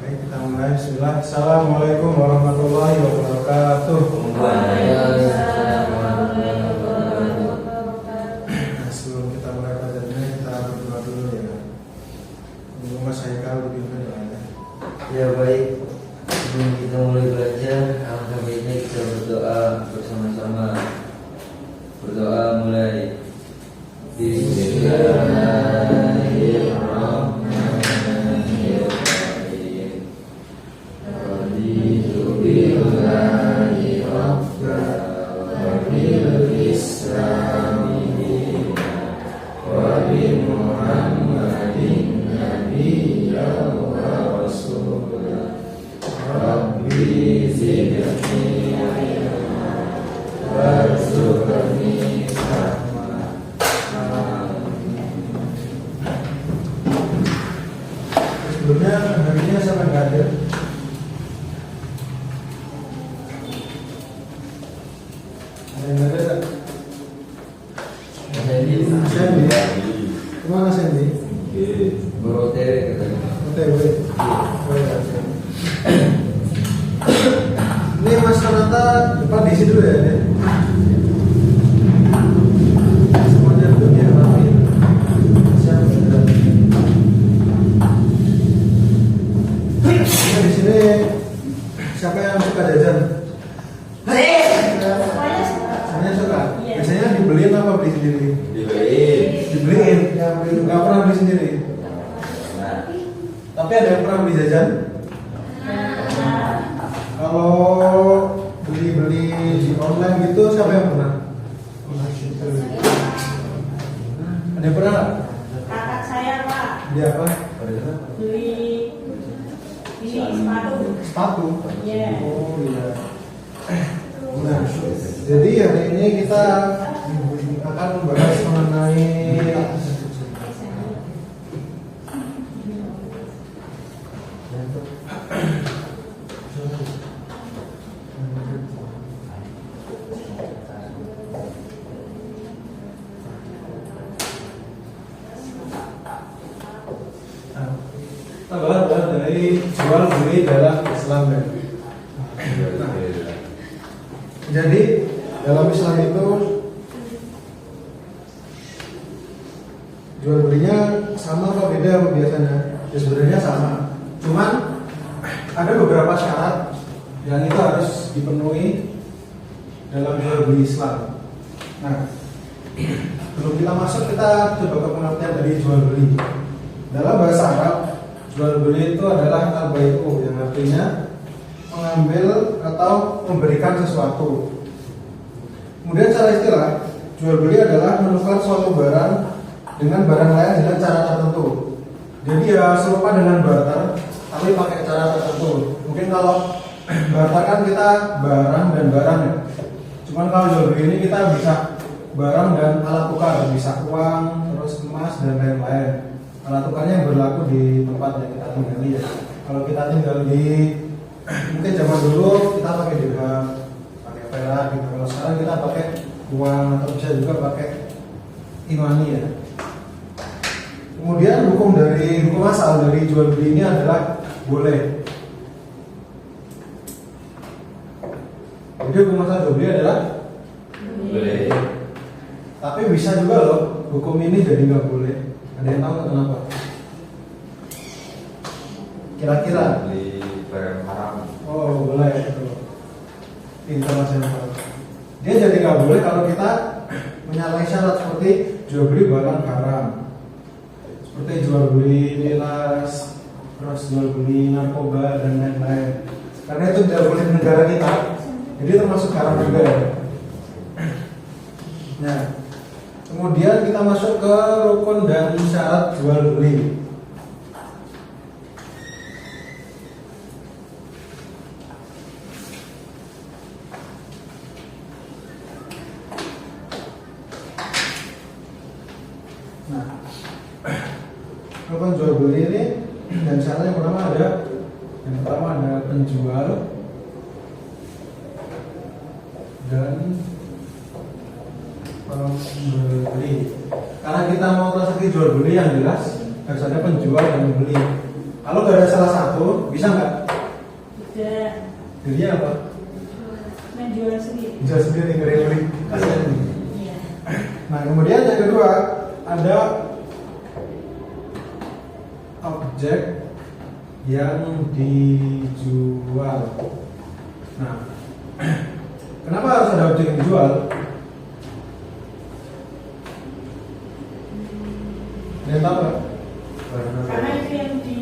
Baik, kita mulai. Bismillah. Assalamualaikum warahmatullahi wabarakatuh. Nah, sebelum kita mulai pelajarannya, kita berdoa dulu ya. Semoga saya kau dibimbing doanya. Ya baik, sebelum kita mulai belajar, alangkah baiknya kita berdoa bersama-sama. Berdoa mulai. Bismillahirrahmanirrahim. Raditu billahi rabba wa bil islami dinan wa bi Muhammadin nabiyya wa rasulah. Rabbi zidni ilma warzuqni fahma. Sebelumnya harinya sampai nggak ada. Ada yang ada nggak? Sandy. Kemana Sandy? Berotere katanya. OTW. Oh ya. Ini Mas Renata depan di sini dulu ya. Dek? Semuanya dunia ramai. Siapa sudah? Di sini siapa yang suka jajan? Semuanya suka. Biasanya dibeliin apa beli sendiri? Dibeliin. Yang beli nggak pernah beli sendiri. Tapi ada yang pernah beli jajan? Kalau beli di online gitu siapa yang pernah? Ada yang pernah? Kakak saya Pak Beli apa? beli ini sepatu. Sepatu. Iya. Oh iya. Nah, jadi hari ini kita akan membahas mengenai dari jual beli dalam Islam ya. Nah, jadi dalam Islam itu jual belinya sama atau beda biasanya? Ya sebenarnya sama. Cuman ada beberapa syarat yang itu harus dipenuhi dalam jual beli Islam. Nah, sebelum kita masuk kita coba ke pengertian dari jual beli. Dalam bahasa Arab, jual beli itu adalah al-bai'u yang artinya mengambil atau memberikan sesuatu. Kemudian secara istilah, jual beli adalah menukar suatu barang dengan barang lain dengan cara tertentu. Jadi ya serupa dengan barter, tapi pakai cara tertentu. Mungkin kalau barter kan kita barang dan barang ya. Cuman kalau jual beli ini kita bisa barang dan alat tukar, bisa uang, terus emas dan lain-lain. Alat tukarnya yang berlaku di tempat yang kita tinggali ya. Kalau kita tinggal di mungkin zaman dulu kita pakai dirham, pakai perak gitu. Kalau sekarang kita pakai uang atau bisa juga pakai e-money ya. Kemudian hukum asal dari jual beli ini adalah boleh. Jadi hukum asal jual beli adalah Boleh. Tapi bisa juga loh hukum ini jadi nggak boleh. Ada yang tahu nggak kenapa? Kira-kira? Beli barang haram. Oh boleh itu. Pintar Mas Yanto. Dia jadi nggak boleh kalau kita menyalahi syarat seperti jual beli barang haram, seperti jual beli miras, terus jual beli narkoba dan lain-lain. Karena itu tidak boleh di negara kita. Jadi termasuk haram juga ya. Nah, kemudian kita masuk ke rukun dan syarat jual beli. Nah, rukun jual beli ini dan syarat yang pertama ada penjual dan pembeli. Karena kita mau transaksi jual beli yang jelas harus ada penjual dan pembeli. Kalau nggak ada salah satu, bisa nggak? Tidak. Jadinya apa? Menjual sendiri. Jual sendiri, ngeri-ngeri. Kasihan nih. Iya. Nah, kemudian yang kedua ada objek yang dijual. Nah, kenapa harus ada objek yang dijual? Ada yang tahu nggak? Karena itu yang di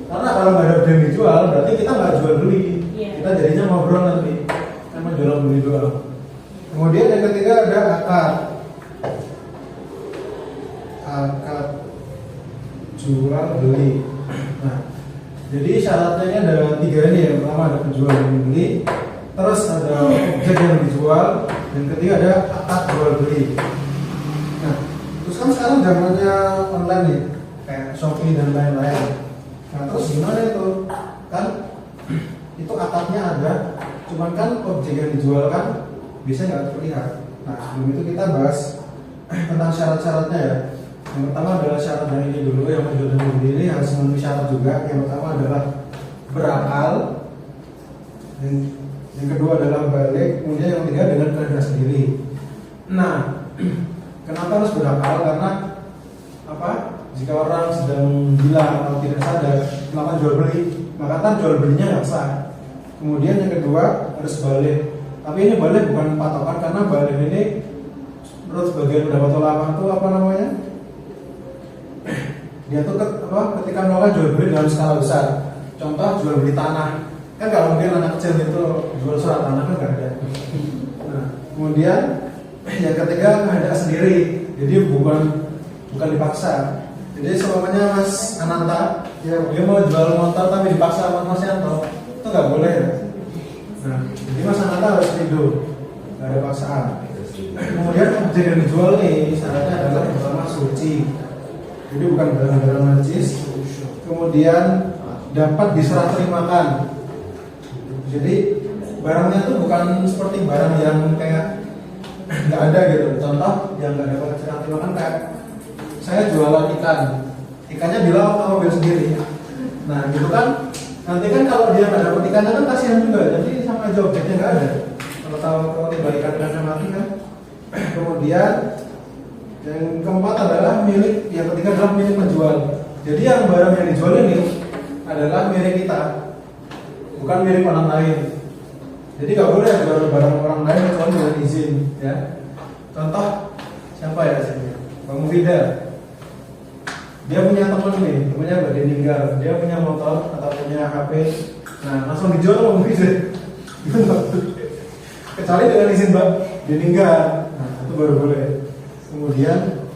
Karena kalau nggak ada objek yang dijual, berarti kita nggak jual beli. Iya. Kita jadinya ngobrol nanti, kan jual beli doang. Kemudian yang ketiga ada akad. Akad jual beli. Nah, jadi syaratnya ini ada 3 ini ya. Yang pertama ada penjual dan pembeli, terus ada objek yang dijual, dan ketiga ada akad jual beli. Nah, terus kan sekarang zamannya online nih, kayak Shopee dan lain-lain. Nah, terus gimana itu? Kan itu akadnya ada, cuman kan objek yang dijual kan bisa nggak terlihat. Nah, sebelum itu kita bahas tentang syarat-syaratnya ya. Yang pertama adalah syarat dari ini dulu, yang penjual dan pembeli ini harus memenuhi syarat juga. Yang pertama adalah berakal, yang kedua adalah balik, kemudian yang ketiga dengan kehendak sendiri. Nah, kenapa harus berakal? Karena apa? Jika orang sedang gila atau tidak sadar melakukan jual beli, maka kan jual belinya nggak sah. Kemudian yang kedua harus balik. Tapi ini balik bukan patokan, karena balik ini menurut sebagian pendapat ulama itu apa namanya? Dia tuh ketika melakukan jual beli dalam skala besar. Contoh jual beli tanah, kan kalau mungkin anak kecil itu jual surat tanah kan nggak ada. Nah, kemudian yang ketiga kehendak sendiri, jadi bukan dipaksa. Jadi semuanya Mas Ananta, ya dia mau jual motor tapi dipaksa sama Mas Yanto, itu nggak boleh ya. Nah, jadi Mas Ananta harus tidur, nggak ada paksaan. Kemudian objek yang dijual nih syaratnya adalah yang pertama suci, jadi bukan barang-barang najis. Kemudian dapat diserah terimakan, jadi barangnya itu bukan seperti barang yang kayak nggak ada gitu. Contoh yang nggak dapat diserah terimakan kayak saya jualan ikannya bilang kamu ambil sendiri. Nah gitu kan, nanti kan kalau dia nggak dapat ikannya kan kasihan juga, jadi sama aja objeknya nggak ada. Kalau tiba ikannya mati kan. Kemudian yang keempat adalah milik, yang ketiga adalah milik penjual. Jadi yang barang yang dijual ini adalah milik kita, bukan milik orang lain. Jadi nggak boleh jual barang orang lain kecuali dengan izin, ya. Contoh siapa ya sini? Bang Mufidah. Dia punya teman nih, temannya Mbak Deninggar. Dia punya motor atau punya HP. Nah, langsung dijual sama Mufidah. Kecuali dengan izin Mbak Deninggar. Nah, itu baru boleh. Kemudian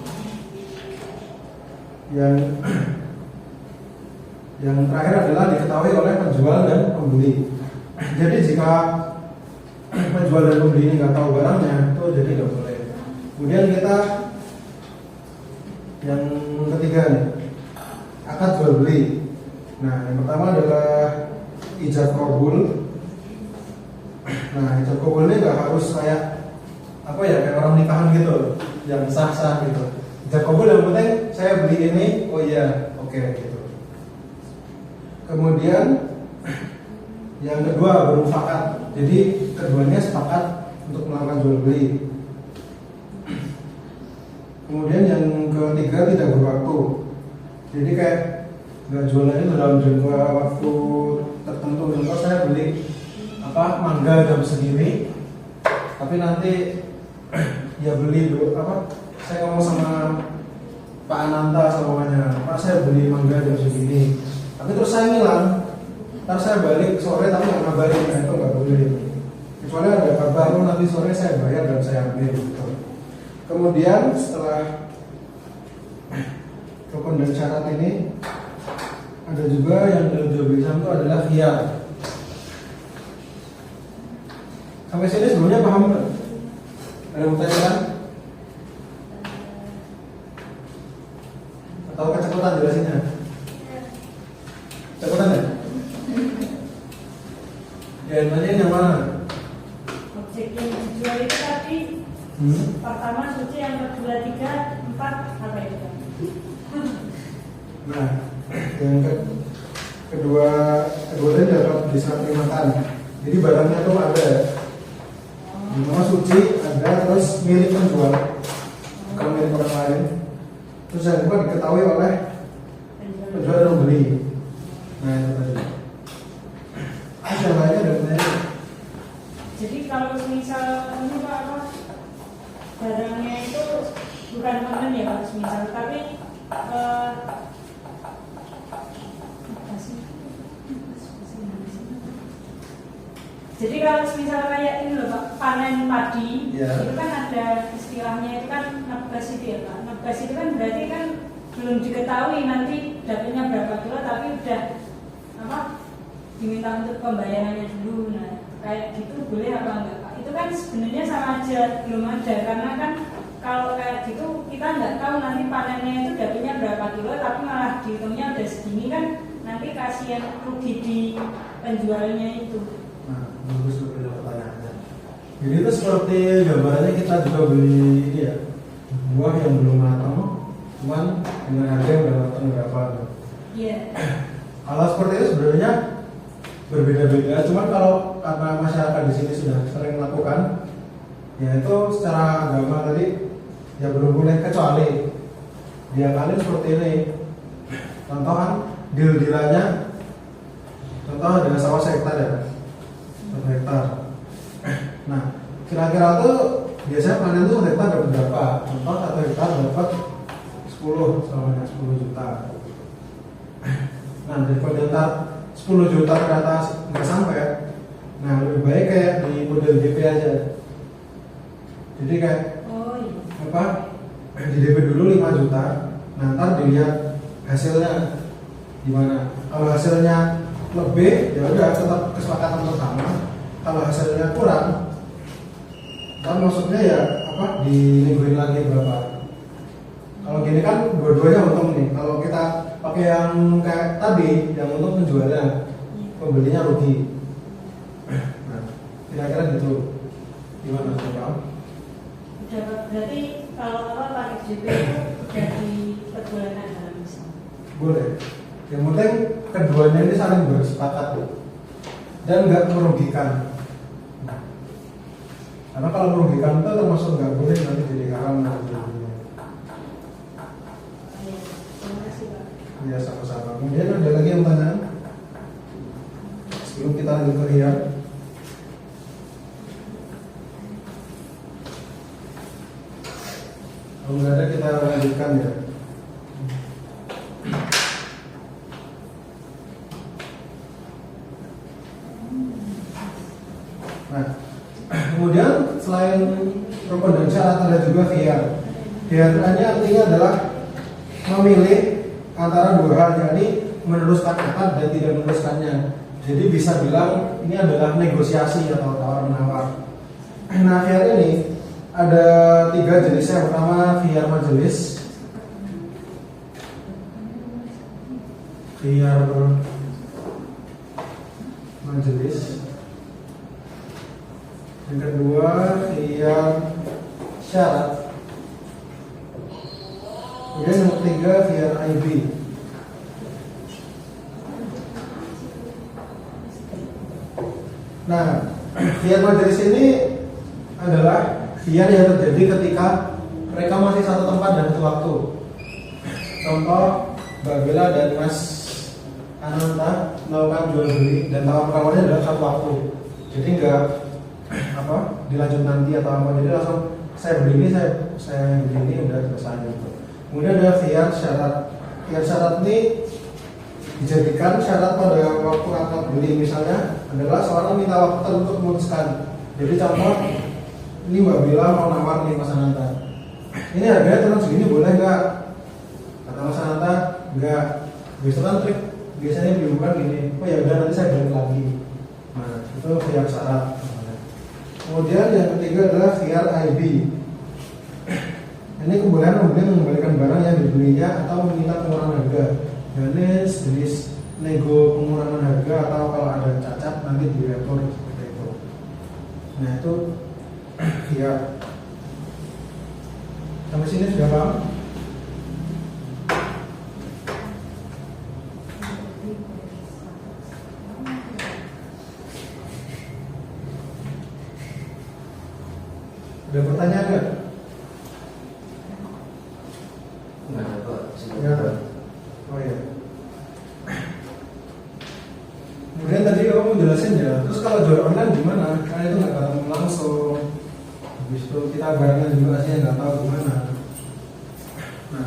yang terakhir adalah diketahui oleh penjual dan pembeli. Jadi jika penjual dan pembeli ini nggak tahu barangnya, itu jadi nggak boleh. Kemudian kita yang ketiga nih, akad jual beli. Nah, yang pertama adalah ijab qabul. Nah, ijab qabul ini nggak harus kayak apa ya, kayak orang nikahan gitu, yang sah-sah gitu. Ijab qabul yang penting saya beli ini, oh iya, oke gitu. Kemudian yang kedua bermufakat. Jadi keduanya sepakat untuk melakukan jual beli. Kemudian yang ketiga tidak berwaktu. Jadi kayak nggak jualannya dalam jangka waktu tertentu. Contoh saya beli mangga jam segini, tapi nanti ya beli saya ngomong sama Pak Ananta semuanya, Pak saya beli mangga jam segini, tapi terus saya ngilang, ntar saya balik sore tapi nggak ngabarin. Nah, itu nggak boleh, kecuali ada kabar nanti sore saya bayar dan saya ambil gitu. Kemudian setelah rukun dan syarat ini ada juga yang dalam jual beli saham itu adalah khiyar. Sampai sini sebelumnya paham nggak? Ada yang bertanya? Atau kecepatan jelasinnya? Kecepatan ya? Ya, nanyain yang mana? objek yang dijual itu tadi pertama suci, yang kedua 3, 4 apa itu? Nah, kedua tadi dapat diserah terimakan. Jadi barangnya tuh ada. Di nomor suci ada, terus milik penjual, bukan milik orang lain. Terus yang kedua diketahui oleh penjual dan pembeli. Nah itu tadi. Terus yang lainnya ada mana? Jadi kalau misal ini Pak apa barangnya itu bukan online ya Pak, misal tapi jadi kalau misal kayak ini loh Pak, panen padi, Ya. itu kan ada istilahnya itu kan nebas itu ya Pak. Nebas itu kan berarti kan belum diketahui nanti dapatnya berapa kilo, tapi udah apa diminta untuk pembayarannya dulu. Nah kayak gitu boleh apa enggak Pak? Itu kan sebenarnya sama aja belum ada, karena kan kalau kayak gitu kita nggak tahu nanti panennya itu dapatnya berapa kilo, tapi malah dihitungnya udah segini kan nanti kasihan rugi di penjualnya itu. Nah, bagus berbeda pertanyaannya. Jadi itu seperti gambarannya kita juga beli ini ya, buah yang belum matang, cuman dengan harga yang udah matang berapa? Iya. Kalau seperti itu sebenarnya berbeda-beda. Cuman kalau karena masyarakat di sini sudah sering melakukan, ya itu secara agama tadi ya belum boleh, kecuali dia kali seperti ini. Contoh kan deal-dealannya, contoh dengan sawah sehektar ya. 1 hektar. Nah, kira-kira tuh biasanya panen tuh 1 hektar dapat berapa? Contoh 1 hektar dapat 10, sama 10 juta. Nah, daripada ntar 10 juta ke atas nggak sampai, nah lebih baik kayak di model DP aja. Jadi kayak Oh iya. apa? Di DP dulu 5 juta, nah ntar dilihat hasilnya gimana. Kalau hasilnya lebih, ya udah tetap kesepakatan bersama. Kalau hasilnya kurang, kan maksudnya ya apa? Dinegoin lagi berapa. Kalau gini kan dua-duanya untung nih. Kalau kita pakai yang kayak tadi, yang untung penjualnya, pembelinya rugi. Nah, kira-kira gitu. Gimana coba? Berarti kalau apa pakai JP itu jadi perbulangan dalam misalnya. Boleh. Yang penting keduanya ini saling bersepakat tuh, dan nggak merugikan. Karena kalau merugikan itu termasuk nggak boleh, nanti jadi haram nanti. Terima kasih Pak. Ya sama-sama. Kemudian ada lagi yang tanya sebelum kita lanjut ke Rian. Kalau nggak ada kita lanjutkan ya. Nah, kemudian selain rukun dan syarat ada juga khiyar. Khiyar ini artinya adalah memilih antara dua hal, yakni meneruskan akad dan tidak meneruskannya. Jadi bisa bilang ini adalah negosiasi atau tawar menawar. Nah, khiyar ini ada 3 jenis. Yang pertama khiyar majelis. Khiyar majelis. Yang kedua khiyar syarat. Kemudian yang ketiga khiyar IB. Nah, khiyar majelis ini adalah khiyar yang terjadi ketika mereka masih satu tempat dan satu waktu. Contoh, Mbak Bella dan Mas Ananta melakukan jual beli dan tawar menawarnya dalam satu waktu. Jadi enggak apa dilanjut nanti atau apa, jadi langsung saya beli ini, saya beli ini, udah selesai gitu. Kemudian ada khiyar syarat. Khiyar syarat ini dijadikan syarat pada waktu akad beli. Misalnya adalah seorang minta waktu untuk memutuskan. Jadi contoh, ini Mbak Bila mau nawar nih Mas Ananta, ini harganya turun segini boleh nggak? Kata Mas Ananta nggak. Biasanya kan trik biasanya diumumkan gini, oh ya udah nanti saya balik lagi. Nah itu khiyar syarat. Kemudian yang ketiga adalah khiyar IB. Ini kebolehan pembeli mengembalikan barang yang dibelinya atau meminta pengurangan harga. Ini jenis nego pengurangan harga, atau kalau ada cacat nanti diatur seperti itu. Nah itu khiyar. Sampai sini sudah paham? Ada pertanyaan nggak? Nggak ada Pak. Nggak ada. Oh iya. Kemudian tadi kamu jelasin ya, terus kalau jual online gimana? Karena itu nggak ketemu langsung. Habis itu kita barengan juga aslinya nggak tahu gimana. Nah,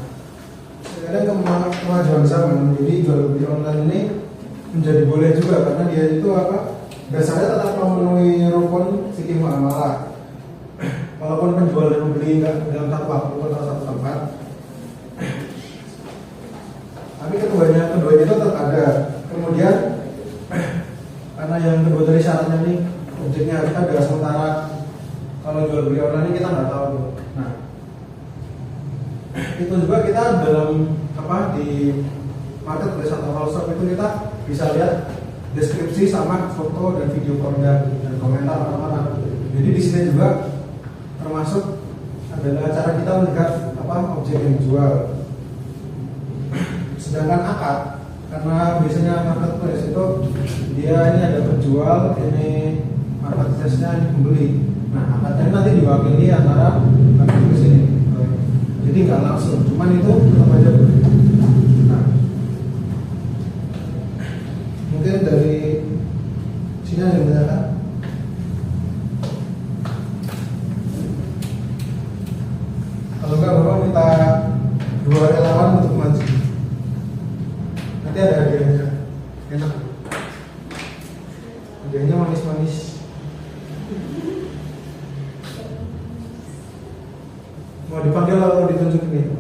sekarang kemajuan zaman, jadi jual beli online ini menjadi boleh juga karena dia itu apa? Dasarnya tetap memenuhi rukun fikih muamalah. Walaupun penjual dan pembeli nggak dalam satu waktu atau satu tempat, tapi keduanya itu tetap ada. Kemudian karena yang kedua dari syaratnya nih objeknya harus ada, sementara kalau jual beli online ini kita nggak tahu. Nah, itu juga kita dalam apa di marketplace atau wholesale itu kita bisa lihat deskripsi sama foto dan video produk dan komentar orang-orang. Jadi di sini juga termasuk adalah cara kita melihat apa objek yang dijual. Sedangkan akad, karena biasanya marketplace itu dia ini ada penjual, ini marketplace-nya ini pembeli. Nah, akadnya nanti diwakili antara marketplace ini. Jadi nggak langsung, cuman itu tetap aja boleh. Nah, mungkin dari sini ada yang bertanya. Kalau enggak Bapak minta 2 relawan untuk maju. Nanti ada hadiahnya, enak. Hadiahnya manis-manis. Mau dipanggil atau ditunjuk nih?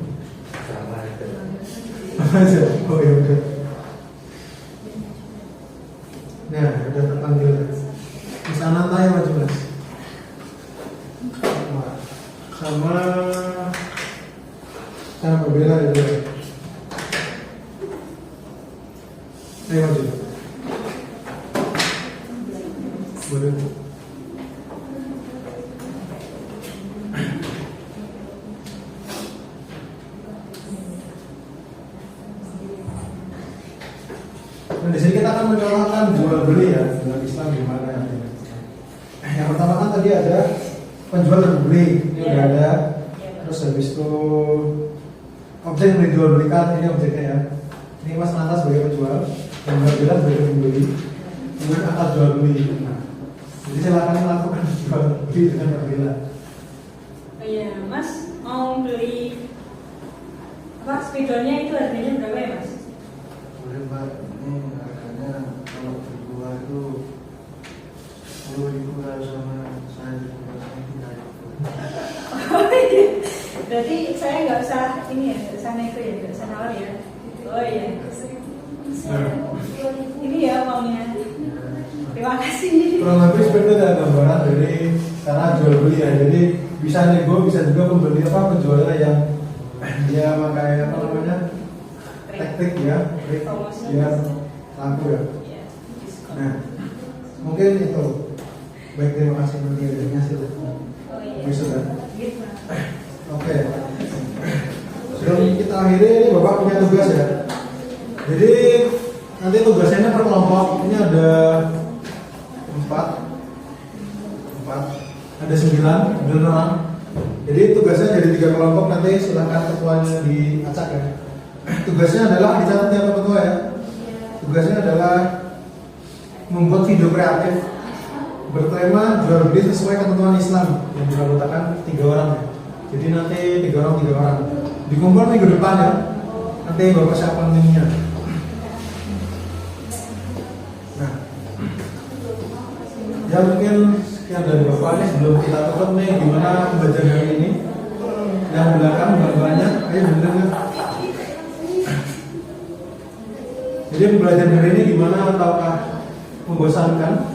Sama itu. Aja. Oh ya udah. Nah, udah terpanggil. Di sana tanya maju Mas. Sama berbeda ya. Ayo maju. Boleh. Nah, di sini kita akan mencontohkan jual beli ya dalam Islam gimana ya. Yang pertama kan tadi ada penjual dan pembeli, ini udah ada. Terus habis itu objek yang dijual belikan, ini objeknya ya. Ini Mas Nanta sebagai penjual, dan Mbak Bella sebagai pembeli. Kemudian akad jual beli. Nah, jadi silakan melakukan jual beli dengan Mbak Bella. Oh iya, Mas mau beli apa spidolnya itu harganya berapa ya Mas? Boleh Pak, ini harganya kalau berdua itu 10.000 kalau sama saya juga tidak. Oh iya, berarti saya nggak usah ini ya, nggak usah nego ya, nggak usah nawar ya. Oh iya, ini ya uangnya. Terima kasih. Kurang lebih seperti itu ada gambaran dari cara jual beli ya. Jadi bisa nego, bisa juga pembeli apa penjualnya yang dia pakai apa namanya teknik ya, trik biar laku ya. Nah, mungkin itu. Baik, terima kasih nanti adanya sih. Oh iya. Bisa kan? Gitu. Oke. Sebelum kita akhiri, ini Bapak punya tugas ya. Jadi nanti tugasnya per kelompok. Ini ada 4, ada 9 orang. Jadi tugasnya jadi 3 kelompok. Nanti silahkan ketuanya diacak ya. Tugasnya adalah dicatat ya Pak Ketua ya. Tugasnya adalah membuat video kreatif bertema jual beli sesuai ketentuan Islam yang dilakukan 3 orang ya. Jadi nanti 3 orang dikumpul minggu depan ya. Nanti Bapak siapkan linknya. Nah, ya mungkin sekian dari Bapak ini sebelum kita tutup nih gimana pembelajaran hari ini. Yang belakang gambarnya, ayo bener ya. Jadi pembelajaran hari ini gimana, ataukah membosankan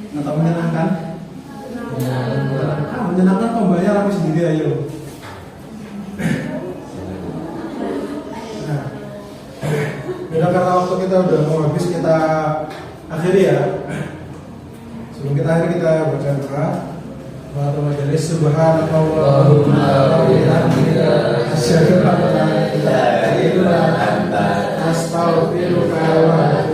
atau menyenangkan? Menyenangkan kembalinya rapi sendiri ayo. Nah, beda karena waktu kita udah mau habis, kita akhiri ya. Sebelum kita akhiri kita baca doa. Wa majelis subhanallahumma wa bihamdika asyhadu an la ilaha illa anta astaghfiruka wa